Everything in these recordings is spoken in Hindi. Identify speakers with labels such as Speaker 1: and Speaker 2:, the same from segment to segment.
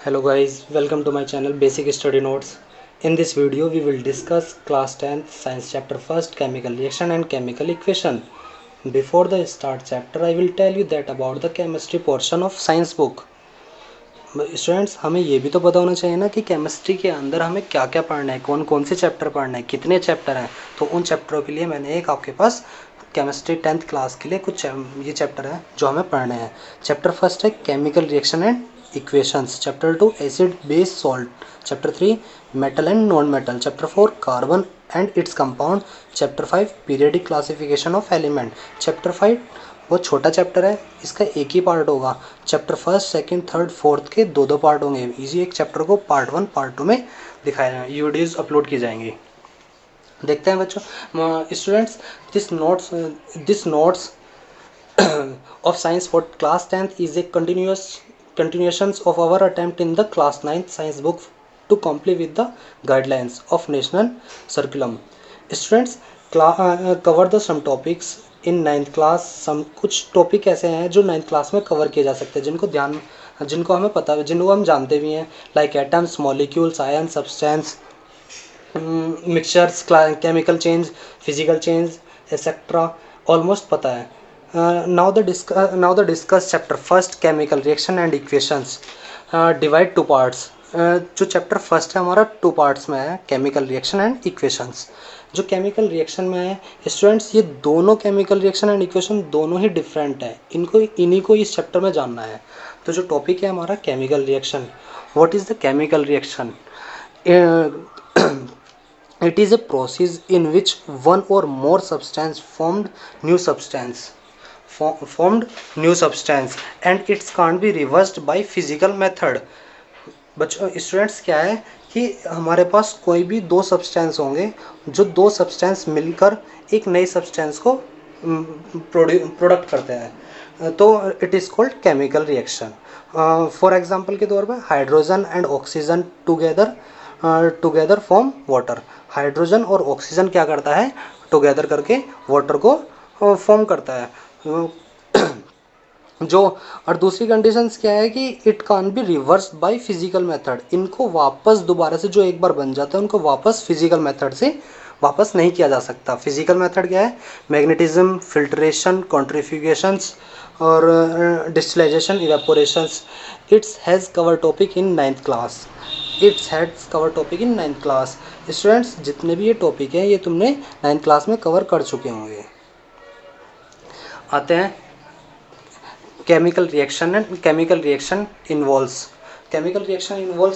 Speaker 1: Hello guys, welcome to my channel Basic Study Notes. In this video we will discuss class 10th science chapter 1st chemical reaction and chemical equation. Before the start chapter I will tell you that about the chemistry portion of science book. Students हमें ये भी तो पता होना चाहिए ना कि केमिस्ट्री के अंदर हमें क्या क्या पढ़ना है, कौन कौन से चैप्टर पढ़ना है, कितने चैप्टर हैं। तो उन चैप्टरों के लिए मैंने एक आपके पास केमिस्ट्री 10th क्लास के लिए कुछ ये चैप्टर है जो हमें पढ़ने हैं। चैप्टर फर्स्ट है chemical reaction and equations, chapter 2 acid base salt, chapter 3 metal and non metal, chapter 4 carbon and its compound, chapter 5 periodic classification of element. Chapter 5 बहुत छोटा चैप्टर है, इसका एक ही पार्ट होगा। Chapter first second third fourth के दो दो पार्ट होंगे। इसी एक चैप्टर को पार्ट 1 पार्ट 2 में दिखाया जाएगा, ये वीडियोज़ अपलोड की जाएंगी। देखते हैं बच्चों। Students, this notes of science for class 10th is a continuations of our attempt in the class 9th science book to comply with the guidelines of national curriculum. Students, cover the some topics in 9th class. some कुछ टॉपिक ऐसे हैं जो 9th क्लास में कवर किए जा सकते हैं, जिनको हमें पता है, जिनको हम जानते भी हैं, like atoms, molecules, ion, substance, mixtures, chemical change, physical change etcetera almost पता है। now the discuss chapter first chemical reaction and equations. Divide two parts. जो चैप्टर फर्स्ट है हमारा टू पार्ट्स में है, केमिकल रिएक्शन एंड इक्वेशंस। जो केमिकल रिएक्शन में है स्टूडेंट्स, ये दोनों केमिकल रिएक्शन एंड इक्वेशन दोनों ही डिफरेंट है, इन्हीं को इस चैप्टर में जानना है। तो जो टॉपिक है हमारा chemical reaction, what is the chemical reaction? It is a process in which one or more substance formed new substance and it can't be reversed by physical method. बच्चों स्टूडेंट्स, क्या है कि हमारे पास कोई भी दो सब्सटेंस होंगे, जो दो सब्सटेंस मिलकर एक नई सब्सटेंस को प्रोडक्ट करते हैं, तो it is called chemical reaction. For example के तौर पे hydrogen and oxygen together form water. Hydrogen और ऑक्सीजन क्या करता है, टुगेदर करके वाटर को फॉर्म करता है। जो और दूसरी कंडीशंस क्या है कि it can be reverse by physical method. इनको वापस दोबारा से, जो एक बार बन जाता है उनको वापस फिजिकल मेथड से वापस नहीं किया जा सकता। फिजिकल मेथड क्या है? मैग्नेटिज्म, फिल्ट्रेशन, कॉन्ट्रीफ्यूगेशंस और distillation, evaporations. It's has cover topic in 9th class. Students, जितने भी ये टॉपिक हैं ये तुमने 9th क्लास में कवर कर चुके होंगे। आते हैं chemical reaction and chemical reaction involves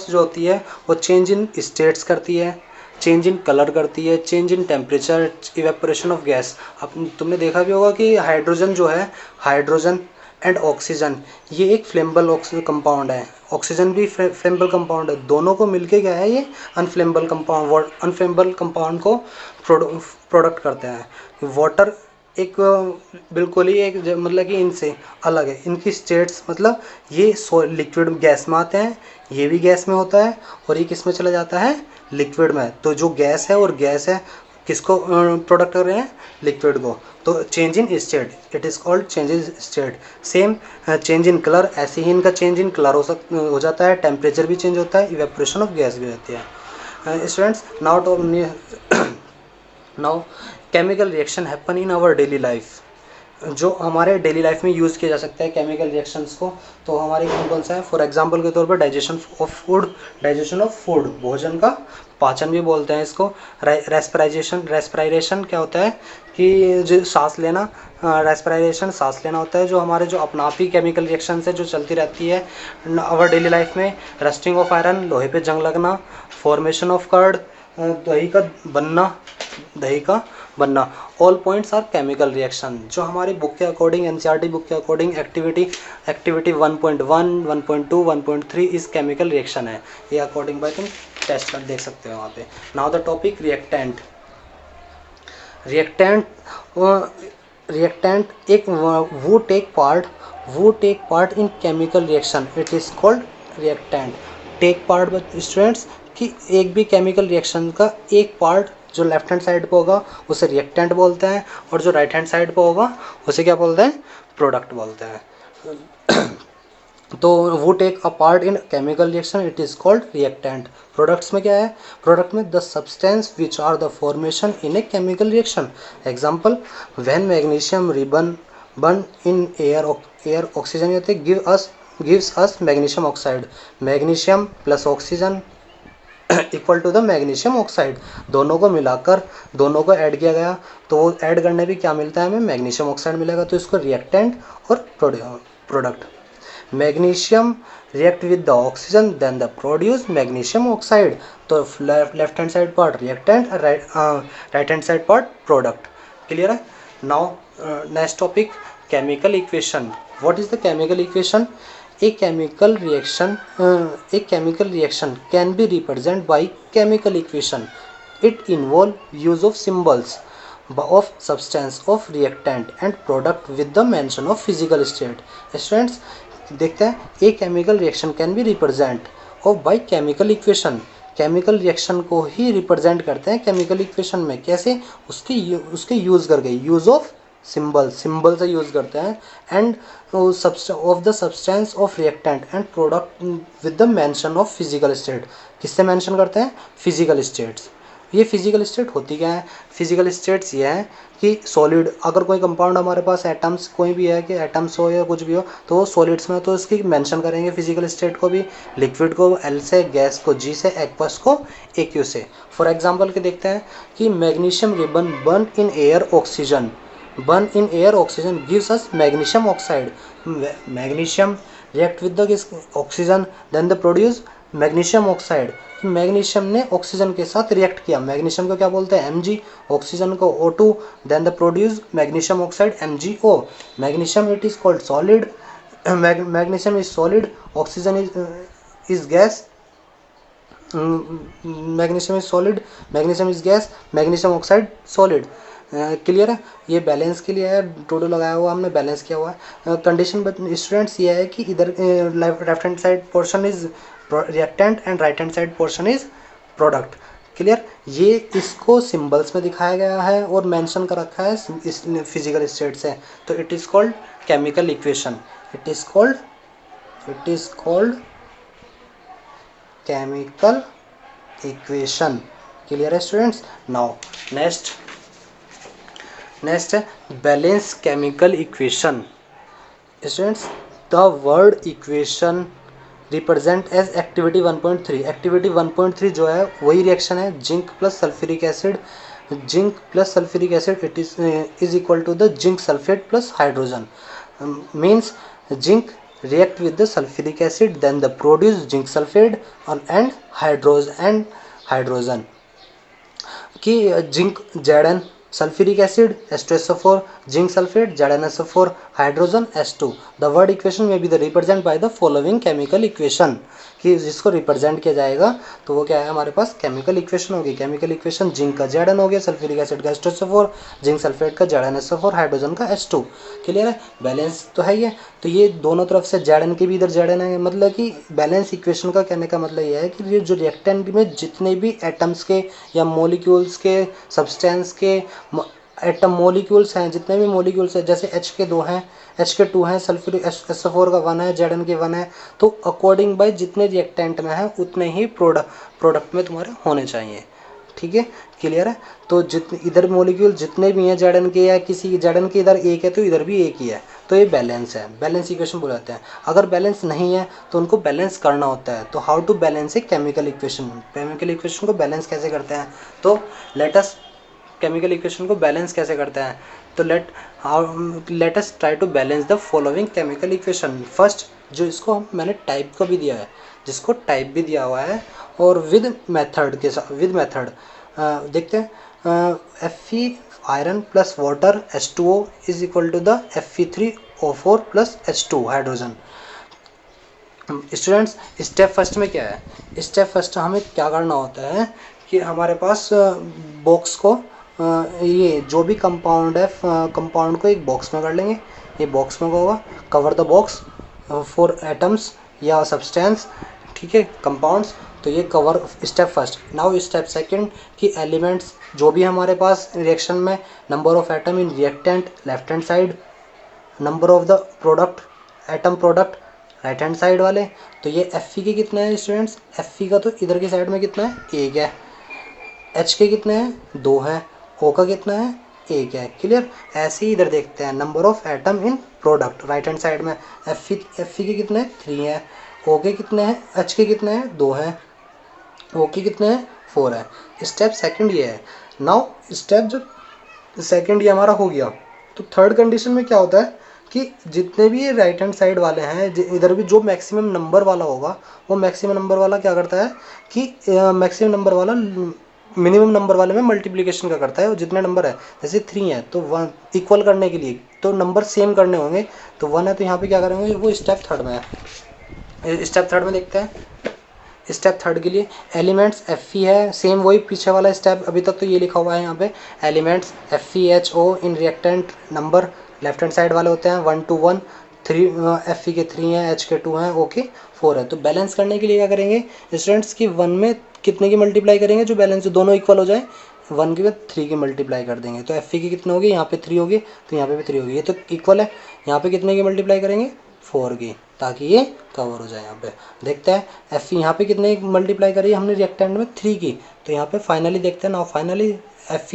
Speaker 1: जो होती है वो चेंज इन स्टेट्स करती है, चेंज इन कलर करती है, change in temperature, evaporation of gas. अब तुमने देखा भी होगा कि हाइड्रोजन जो है, हाइड्रोजन एंड ऑक्सीजन, ये एक फ्लेमेबल कंपाउंड है, ऑक्सीजन भी फ्लेमेबल कंपाउंड है। दोनों को मिलके क्या है, ये अनफ्लेमेबल कंपाउंड को प्रोडक्ट करते हैं। वाटर एक बिल्कुल ही एक मतलब कि इनसे अलग है, इनकी स्टेट्स मतलब ये लिक्विड गैस में आते हैं, ये भी गैस में होता है और ये किस में चला जाता है, लिक्विड में। तो जो गैस है और गैस है किसको प्रोडक्ट कर रहे हैं, लिक्विड को। तो change in state, it is called change in state. Same change in colour, ऐसे ही इनका चेंज इन कलर हो जाता है, टेम्परेचर भी चेंज होता है, इवेपोरेशन ऑफ गैस भी होती है। Students, now chemical reaction happen in our daily life. जो हमारे डेली लाइफ में यूज़ किया जा सकता है केमिकल रिएक्शंस को, तो हमारे कौन कौन सा है? फॉर एग्जांपल के तौर पर डाइजेशन ऑफ फूड, भोजन का पाचन भी बोलते हैं इसको। रेस्पिरेशन क्या होता है कि जो सांस लेना, रेस्पिरेशन सांस लेना होता है, जो हमारे जो अपना आप ही केमिकल रिएक्शन है जो चलती रहती है आवर डेली लाइफ में। रस्टिंग ऑफ आयरन, लोहे पे जंग लगना। फॉर्मेशन ऑफ कर्ड, दही का बनना। All points are chemical reaction. जो हमारी बुक के अकॉर्डिंग, एनसीईआरटी बुक के अकॉर्डिंग एक्टिविटी 1.1, 1.2, 1.3 इस केमिकल रिएक्शन है। ये अकॉर्डिंग बाय तुम टेस्ट कर देख सकते हो वहाँ पे। नाउ द टॉपिक रिएक्टेंट एक वो take part in chemical reaction, it is called reactant. Take part students कि एक भी केमिकल रिएक्शन का एक पार्ट जो लेफ्ट हैंड साइड पे होगा उसे रिएक्टेंट बोलते हैं, और जो राइट हैंड साइड पे होगा उसे क्या बोलते हैं, प्रोडक्ट बोलते हैं। तो वो take a part in chemical reaction, it is called reactant. Products में क्या है, प्रोडक्ट में the substance which are the formation in a chemical reaction. Example, when magnesium ribbon burn in air oxygen होते gives us magnesium oxide. Magnesium plus oxygen equal to the magnesium oxide. दोनों को मिलाकर, दोनों को ऐड किया गया तो ऐड करने पे क्या मिलता है हमें, मैग्नीशियम ऑक्साइड मिलेगा। तो इसको रिएक्टेंट और product. Magnesium react with the oxygen then the produce magnesium oxide. तो left hand side part reactant, right hand side part product. Clear है। Now next topic, chemical equation. What is the chemical equation? A chemical reaction can be represented by chemical equation. It involves use of symbols of substance, of reactant and product with the mention of physical state. Students, देखते हैं, a chemical reaction can be represented of by chemical equation. Chemical reaction को ही रिप्रेजेंट करते हैं केमिकल इक्वेशन में। कैसे? उसके यूज करके, यूज ऑफ सिंबल से यूज करते हैं। End of the substance of reactant and product with the mention of physical state. किससे मेंशन करते हैं? Physical states. ये फिजिकल स्टेट होती क्या है? फिजिकल स्टेट्स ये हैं कि सॉलिड, अगर कोई कंपाउंड हमारे पास एटम्स कोई भी है, कि एटम्स हो या कुछ भी हो, तो वो सॉलिड्स में तो इसकी मेंशन करेंगे फिजिकल स्टेट को भी। लिक्विड को एल से, गैस को जी से, एक्वस को AQ से। फॉर एग्जाम्पल के देखते हैं कि magnesium ribbon burn in air oxygen, burn in air oxygen gives us magnesium oxide. Magnesium react with the oxygen then they produce magnesium oxide. Magnesium ने ऑक्सीजन के साथ रिएक्ट किया, मैग्नीशियम को क्या बोलते हैं? Mg, ऑक्सीजन को O2, then the produce magnesium oxide MgO। Magnesium it is called solid, magnesium is solid, oxygen is gas, magnesium is solid, magnesium is gas, magnesium oxide solid. Clear है। ये बैलेंस के लिए है, टोटल लगाया हुआ हमने, बैलेंस किया हुआ है। कंडीशन स्टूडेंट्स ये है कि इधर left hand side portion is reactant and right hand side portion is product. Clear. ये इसको सिंबल्स में दिखाया गया है और मेंशन कर रखा है इस फिजिकल स्टेट से। तो it is called chemical equation, it is called chemical equation. Clear है स्टूडेंट्स। नाउ नेक्स्ट है balance chemical equation. Students, the word equation represent as activity 1.3। Activity 1.3 जो है वही रिएक्शन है, zinc plus sulphuric acid. Zinc plus sulphuric acid it is equal to the zinc sulphate plus hydrogen. Means zinc react with the sulfuric acid then the produce zinc sulfate and hydrogen कि zinc Zn, sulphuric acid H2SO4, zinc sulphate ZnSO4, hydrogen H2। The word equation में be the represent by the following chemical equation, कि जिसको रिप्रेजेंट किया जाएगा तो वो क्या है हमारे पास, केमिकल इक्वेशन होगी। केमिकल इक्वेशन जिंक का Zn हो गया, सल्फ्यूरिक एसिड का H2SO4, जिंक सल्फेट का ZnSO4, हाइड्रोजन का H2। क्लियर है। बैलेंस तो है ये, तो ये दोनों तरफ से Zn की भी इधर Zn है, मतलब कि बैलेंस इक्वेशन का कहने का मतलब ये है कि ये जो रिएक्टेंट में जितने भी एटम्स के या मॉलिक्यूल्स के, सब्सटेंस के एटम मॉलिक्यूल्स हैं, जितने भी मॉलिक्यूल्स हैं, जैसे H के 2 हैं, H के 2 हैं, सल्फ्यूरिक SO4 का 1 है, Zn के 1 है, तो अकॉर्डिंग बाय जितने रिएक्टेंट में है उतने ही प्रोडक्ट में तुम्हारे होने चाहिए। ठीक है। क्लियर है। तो जितने इधर मॉलिक्यूल जितने भी हैं Zn के, या किसी Zn के इधर एक है तो इधर भी एक ही है, तो ये बैलेंस है, बैलेंस इक्वेशन बुलाते हैं। अगर बैलेंस नहीं है तो उनको बैलेंस करना होता है। तो how to balance a chemical equation, chemical equation को बैलेंस कैसे करते हैं, तो लेट अस केमिकल इक्वेशन को बैलेंस कैसे करते हैं, तो let us try to balance the following chemical equation. First, जो इसको मैंने टाइप को भी दिया है, जिसको टाइप भी दिया हुआ है और विद मेथड के साथ, विद मेथड देखते हैं। Fe iron plus water H2O is equal to the Fe3O4 plus H2 hydrogen. Students, step first में क्या है, स्टेप फर्स्ट हमें क्या करना होता है कि हमारे पास बॉक्स को, ये जो भी कंपाउंड है, कंपाउंड को एक बॉक्स में कर लेंगे। ये बॉक्स में होगा, cover the box for atoms या सब्सटेंस, ठीक है, कंपाउंड्स। तो ये cover step first. Now step second कि एलिमेंट्स जो भी हमारे पास रिएक्शन में, number of atom in reactant left hand side, number of the product atom product right hand side वाले। तो ये एफ के कितने हैं स्टूडेंट्स, एफ का तो इधर की साइड में कितना है, एक है। एच के कितने हैं, दो हैं। ओ का कितना है, एक है। क्लियर। ऐसे ही इधर देखते हैं number of atom in product, right hand side में एफ के कितने हैं, 3 हैं। ओ के कितने हैं, एच के कितने हैं, 2 हैं। ओ के कितने हैं, 4 है। स्टेप सेकंड ये है। नाउ स्टेप जो सेकंड ये हमारा हो गया, तो थर्ड कंडीशन में क्या होता है कि जितने भी ये राइट हैंड साइड वाले हैं, इधर भी जो मैक्सिमम नंबर वाला होगा, वो मैक्सिमम नंबर वाला क्या करता है कि मैक्सिमम नंबर वाला मिनिमम नंबर वाले में मल्टीप्लिकेशन का करता है। और जितने नंबर है, जैसे 3 है तो 1 इक्वल करने के लिए तो नंबर सेम करने होंगे, तो 1 है तो यहाँ पे क्या करेंगे, वो स्टेप थर्ड में है। स्टेप थर्ड में देखते हैं। स्टेप थर्ड के लिए एलिमेंट्स एफ ई है, सेम वही पीछे वाला स्टेप, अभी तक तो ये लिखा हुआ है यहाँ पे, elements F E H O in reactant number left hand side वाले होते हैं 1 to 1, 3 एफ ई के 3 हैं, एच के 2 हैं, ओ के 4 है। तो बैलेंस करने के लिए क्या करेंगे स्टूडेंट्स की 1 में कितने की मल्टीप्लाई करेंगे, जो बैलेंस दोनों इक्वल हो जाए, 1 के बाद 3 की मल्टीप्लाई कर देंगे। तो एफ ई की कितने होगी, यहाँ पे 3 होगी, तो यहाँ पे भी 3 होगी, ये तो इक्वल है। यहाँ पे कितने की मल्टीप्लाई करेंगे, 4 की, ताकि ये कवर हो जाए। यहाँ पे देखते हैं एफ यहाँ पे कितने मल्टीप्लाई करी हमने रिएक्टेंट में, 3 की, तो यहाँ पे फाइनली देखते हैं ना, फाइनली एफ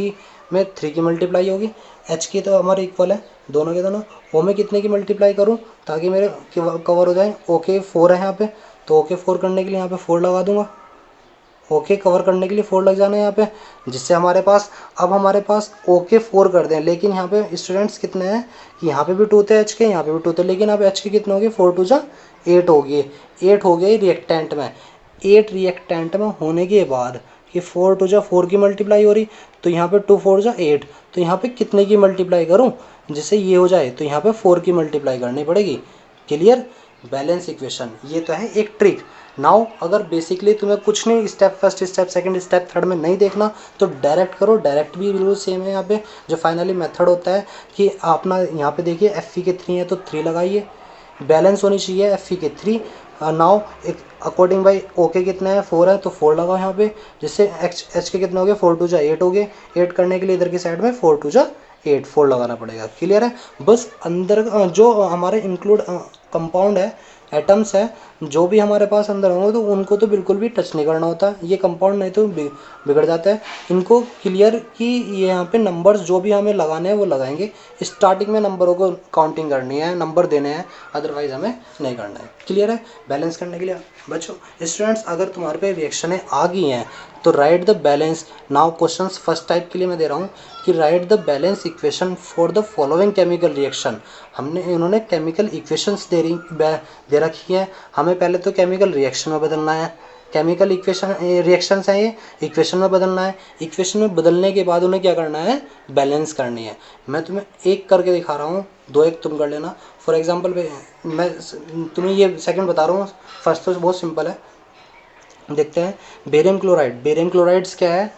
Speaker 1: में 3 की मल्टीप्लाई होगी। एच की तो हमारे इक्वल है दोनों के दोनों। ओ में कितने की मल्टीप्लाई करूँ ताकि मेरे कवर हो जाए, ओके 4 है यहाँ पे, तो ओके 4 करने के लिए यहाँ पे 4 लगा दूंगा। ओके कवर करने के लिए 4 लग जाना है यहाँ पे, जिससे हमारे पास अब हमारे पास ओके 4 कर दें। लेकिन यहाँ पे स्टूडेंट्स कितने हैं कि यहाँ पे भी 2 थे एच के, यहाँ पे भी 2 थे, लेकिन अब एच के कितने हो गए, 4 2 जा 8 हो गए। 8 हो गए रिएक्टेंट में। 8 रिएक्टेंट में होने के बाद कि 4 2 जा 4 की मल्टीप्लाई हो रही, तो यहाँ पे 2 4 जा 8, तो यहाँ पे कितने की मल्टीप्लाई करूँ जिससे ये हो जाए, तो यहाँ पे 4 की मल्टीप्लाई करनी पड़ेगी। क्लियर। बैलेंस इक्वेशन, ये तो है एक ट्रिक। नाउ अगर बेसिकली तुम्हें कुछ नहीं step first step second step third में नहीं देखना, तो डायरेक्ट करो। डायरेक्ट भी बिल्कुल सेम है। यहाँ पे जो फाइनली मेथड होता है कि आप ना यहाँ पे देखिए एफ के 3 है तो 3 लगाइए, बैलेंस होनी चाहिए एफ के 3। नाउ एक अकॉर्डिंग बाई ओके कितने हैं, 4 है तो 4 लगाओ यहाँ पे, जिससे एच के कितने हो गए, 4 2 जा 8 हो गए। 8 करने के लिए इधर की साइड में 4 2 जा 8 4 लगाना पड़ेगा। क्लियर है। बस अंदर जो हमारे इंक्लूड कंपाउंड है, एटम्स है, जो भी हमारे पास अंदर होंगे तो उनको तो बिल्कुल भी टच नहीं करना होता। ये कंपाउंड नहीं तो बिगड़ जाता है। इनको क्लियर कि ये यहाँ पे नंबर्स जो भी हमें लगाने हैं वो लगाएंगे। स्टार्टिंग में नंबरों को काउंटिंग करनी है, नंबर देने हैं, अदरवाइज हमें नहीं करना है। क्लियर है। बैलेंस करने के लिए बच्चों स्टूडेंट्स अगर तुम्हारे पे रिएक्शनें आ गई हैं तो right the balance. Now questions first type के लिए मैं दे रहा हूँ कि right the balance equation for the following chemical reaction. इन्होंने केमिकल इक्वेशंस दे रखी है, हमें पहले तो केमिकल रिएक्शन में बदलना है। केमिकल इक्वेशन रिएक्शंस हैं, ये इक्वेशन में बदलना है। इक्वेशन में बदलने के बाद उन्हें क्या करना है, बैलेंस करनी है। मैं तुम्हें एक करके दिखा रहा हूँ, 2 एक तुम कर लेना। फॉर एग्जांपल मैं तुम्हें ये सेकंड बता रहा हूँ, फर्स्ट तो बहुत सिंपल है। देखते हैं बेरियम क्लोराइड। बेरियम क्लोराइड्स क्या है,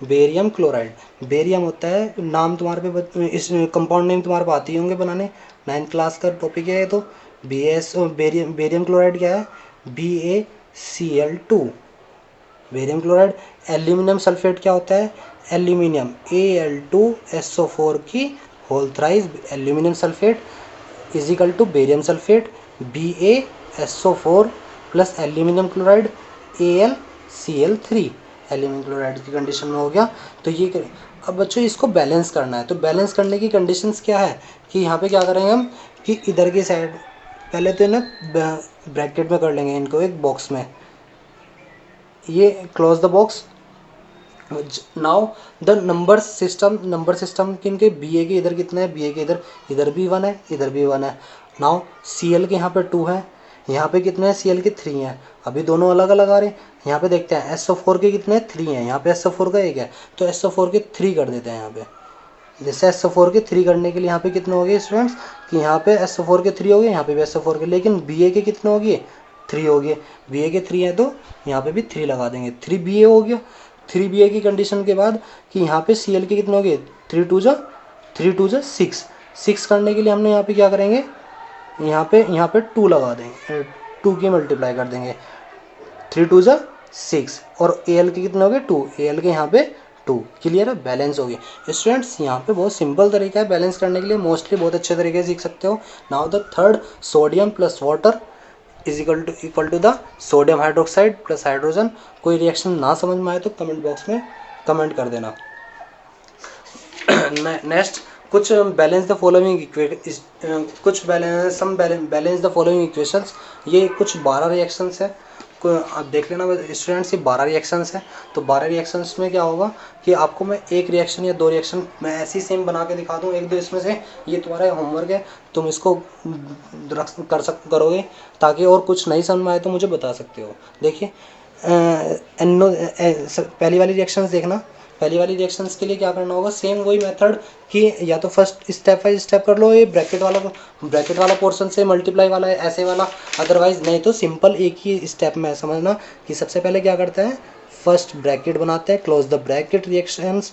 Speaker 1: बेरियम क्लोराइड, बेरियम होता है, नाम तुम्हारे पे इस कंपाउंड नेम तुम्हारे पे आते ही होंगे बनाने, 9th क्लास का टॉपिक है। तो बेरियम क्लोराइड क्या है, BaCl2। Barium chloride. Aluminium sulphate क्या होता है, एल्यूमिनियम Al2SO4 की whole thrice aluminium sulphate is equal to barium sulphate BaSO4 plus aluminium chloride AlCl3। Aluminium chloride की कंडीशन में हो गया। तो ये अब बच्चों इसको बैलेंस करना है। तो बैलेंस करने की कंडीशंस क्या है कि यहाँ पे क्या करेंगे हम कि इधर की साइड पहले तो ना ब्रैकेट में कर लेंगे इनको एक बॉक्स में, ये close the box. Now the number system किनके, BA के इधर कितने हैं, BA के इधर भी 1 है, इधर भी 1 है। नाउ Cl के यहाँ पे 2 है, यहाँ पे कितने हैं, Cl के 3 हैं। अभी दोनों अलग अलग आ रहे हैं। यहाँ पे देखते हैं SO4 के कितने हैं, 3 हैं। यहाँ पे SO4 का 1 है, तो SO4 के 3 कर देते हैं यहाँ पे। जैसे SO4 के 3 करने के लिए यहाँ पे कितने हो गए स्टूडेंट्स कि यहाँ पे SO4 के 3 हो गए, यहाँ पे भी SO4 के, लेकिन BA के कितने हो गए, 3 हो गए। BA के 3 है तो यहाँ पे भी 3 लगा देंगे, 3BA हो गया। 3BA की कंडीशन के बाद कि यहाँ पे Cl के कितने हो गए, 3 2 जा 6। 6 करने के लिए हमने यहाँ पे क्या करेंगे, यहाँ पे 2 लगा देंगे, 2 की मल्टीप्लाई कर देंगे, 3 2 जा 6। और Al के कितने हो गए, 2। Al के यहाँ पे 2। क्लियर है, बैलेंस हो गया। स्टूडेंट्स यहाँ पे बहुत सिंपल तरीका है बैलेंस करने के लिए, मोस्टली बहुत अच्छे तरीके से सीख सकते हो। Now the third, sodium plus water is equal to the sodium hydroxide plus hydrogen. कोई रिएक्शन ना समझ में आए तो कमेंट बॉक्स में कमेंट कर देना। नेक्स्ट, कुछ बैलेंस द फॉलोइंग कुछ बैलेंस द फॉलोइंग इक्वेशंस। ये कुछ 12 रिएक्शंस है। आप देख लेना स्टूडेंट्स, ये 12 रिएक्शंस है। तो 12 रिएक्शंस में क्या होगा कि आपको मैं एक रिएक्शन या 2 रिएक्शन मैं ऐसी सेम बना के दिखा दूँ, एक दो इसमें से। ये तुम्हारा होमवर्क है, तुम इसको करोगे, ताकि और कुछ नहीं समझ में आए तो मुझे बता सकते हो। देखिए पहली वाली रिएक्शंस देखना। पहली वाली रिएक्शंस के लिए क्या करना होगा, सेम वही मेथड कि या तो फर्स्ट स्टेप बाय स्टेप कर लो, ये ब्रैकेट वाला पोर्शन से मल्टीप्लाई वाला है ऐसे वाला। अदरवाइज नहीं तो सिंपल एक ही स्टेप में समझना कि सबसे पहले क्या करते हैं, फर्स्ट ब्रैकेट बनाते हैं, close the bracket reactions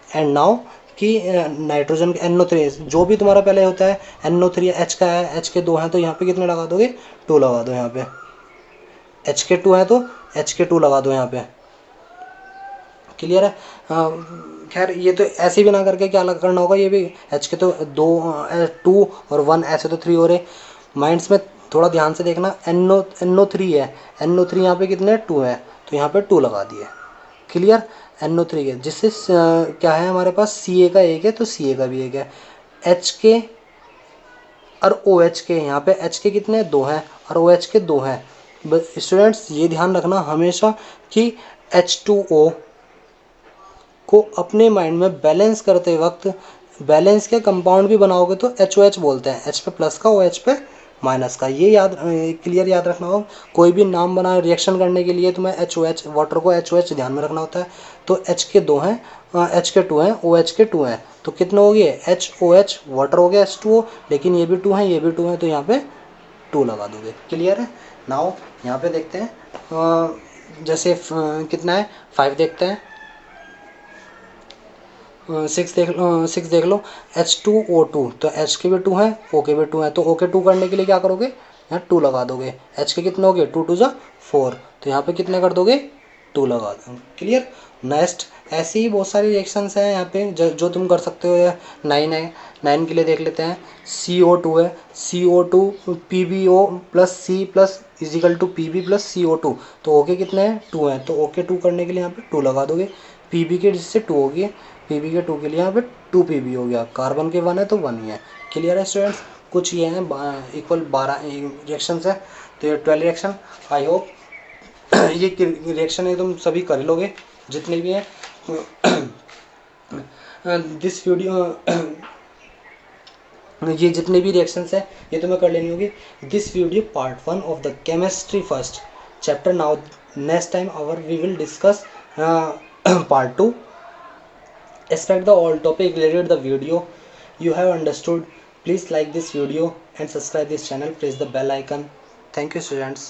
Speaker 1: and now कि नाइट्रोजन के NO3 जो भी तुम्हारा पहले होता है, NO3 H का है, H के 2 हैं तो यहाँ पे कितने लगा दोगे, 2 लगा दो। यहाँ पे H के 2 है तो H के 2 लगा दो यहाँ पे। क्लियर है। खैर ये तो ऐसे भी ना करके क्या करना होगा, ये भी H के तो 2 और 1 ऐसे तो 3 हो रहे। माइंड्स में थोड़ा ध्यान से देखना, NO3 है, NO3 यहाँ पे कितने 2 है तो यहाँ पे 2 लगा दिए। क्लियर। NO3 है, जिससे क्या है हमारे पास Ca का एक है तो Ca का भी एक है। H के और OH के, यहाँ पे H के कितने 2 हैं और OH के 2 हैं। स्टूडेंट्स ये ध्यान रखना हमेशा कि H2O को अपने माइंड में बैलेंस करते वक्त, बैलेंस के कंपाउंड भी बनाओगे तो HOH बोलते हैं, H पे प्लस का OH पे माइनस का। ये क्लियर याद रखना हो। कोई भी नाम बना रिएक्शन करने के लिए तुम्हें HOH, वाटर को HOH ध्यान में रखना होता है। तो H के 2 हैं, H के 2 हैं, OH के 2 हैं तो कितने हो गए, HOH वाटर हो गया H2O, लेकिन ये भी 2 हैं ये भी 2 हैं तो यहाँ पे 2 लगा दोगे। क्लियर है। नाउ यहाँ पे देखते हैं जैसे कितना है 5 देखते हैं, 6 देख लो। H2O2 तो H के भी 2 हैं, O के भी 2 हैं तो O के 2 करने के लिए क्या करोगे, यहाँ 2 लगा दोगे। H के कितने हो गए 2 2 जा 4 तो यहाँ पे कितने कर दोगे 2 लगा दो। क्लियर। नेक्स्ट ऐसे ही बहुत सारी रिएक्शंस हैं यहाँ पे जो तुम कर सकते हो। 9 है, 9 के लिए देख लेते हैं। CO2 है, CO2 PbO plus C plus equal to PB plus CO2 तो O के कितने हैं 2 हैं तो O के 2 करने के लिए यहाँ पे 2 लगा दोगे। PB के जिससे 2 हो गए, PB के 2 के लिए यहाँ पे 2 PB हो गया। कार्बन के 1 है तो 1 ही है। क्लियर है स्टूडेंट्स। कुछ ये हैं इक्वल 12 रिएक्शंस है तो ये 12 रिएक्शन। आई होप ये रिएक्शन है तुम सभी कर लोगे जितने भी हैं। दिस वीडियो ये जितने भी रिएक्शंस हैं ये तुम्हें कर लेनी होगी। This video part 1 of the chemistry first chapter. Now next time our we will discuss part 2. Expect the all topic related the video you have understood. Please like this video and subscribe this channel. Press the bell icon. Thank you students.